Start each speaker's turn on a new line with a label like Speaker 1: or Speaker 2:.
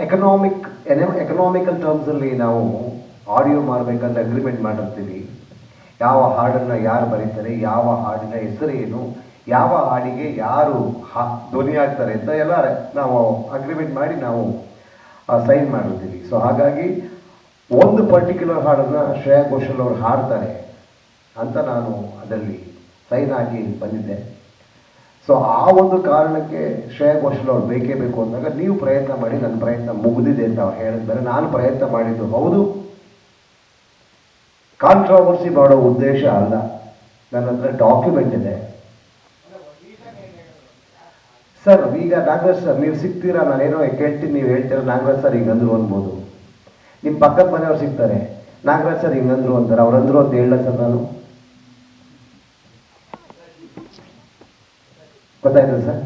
Speaker 1: Economical ಟರ್ಮ್ಸಲ್ಲಿ ನಾವು audio ಮಾಡಬೇಕಂತ agreement ಮಾಡಿರ್ತೀವಿ. ಯಾವ ಹಾಡನ್ನು ಯಾರು ಬರೀತಾರೆ, ಯಾವ ಹಾಡಿನ ಹೆಸರು ಏನು, ಯಾವ ಹಾಡಿಗೆ ಯಾರು ಧ್ವನಿ ಆಗ್ತಾರೆ ಅಂತ ಎಲ್ಲ ನಾವು ಅಗ್ರಿಮೆಂಟ್ ಮಾಡಿ ನಾವು ಸೈನ್ ಮಾಡಿರ್ತೀವಿ. ಸೊ ಹಾಗಾಗಿ ಒಂದು ಪರ್ಟಿಕ್ಯುಲರ್ ಹಾಡನ್ನು ಶ್ರೇಯಾ ಘೋಷಾಲ್ ಅವರು ಹಾಡ್ತಾರೆ ಅಂತ ನಾನು ಅದರಲ್ಲಿ ಸೈನ್ ಆಗಿ ಬಂದಿದ್ದೆ. ಸೊ ಆ ಒಂದು ಕಾರಣಕ್ಕೆ ಶ್ರೇಯಾ ಘೋಷಾಲ್ ಅವ್ರು ಬೇಕೇ ಬೇಕು ಅಂದಾಗ ನೀವು ಪ್ರಯತ್ನ ಮಾಡಿ, ನನ್ನ ಪ್ರಯತ್ನ ಮುಗಿದಿದೆ ಅಂತ ಅವ್ರು ಹೇಳಿದ್ಮೇಲೆ ನಾನು ಪ್ರಯತ್ನ ಮಾಡಿದ್ದು ಹೌದು. ಕಾಂಟ್ರವರ್ಸಿ ಮಾಡೋ ಉದ್ದೇಶ ಅಲ್ಲ. ನನ್ನ ಹತ್ರ ಡಾಕ್ಯುಮೆಂಟ್ ಇದೆ ಸರ್. ಈಗ ನಾಗರಾಜ್ ಸರ್ ನೀವು ಸಿಗ್ತೀರಾ, ನಾನೇನೋ ಕೇಳ್ತೀನಿ, ನೀವು ಹೇಳ್ತೀರಾ ನಾಗರಾಜ್ ಸರ್ ಹಿಂಗಂದ್ರು ಅನ್ಬೋದು. ನಿಮ್ಮ ಪಕ್ಕದ ಮನೆಯವ್ರು ಸಿಗ್ತಾರೆ, ನಾಗರಾಜ್ ಸರ್ ಹಿಂಗಂದ್ರು ಅಂತಾರೆ, ಅವ್ರಂದ್ರು ಅಂತ ಹೇಳ ಸರ್ ನಾನು. ಗೊತ್ತಾಯ್ತು ಸರ್.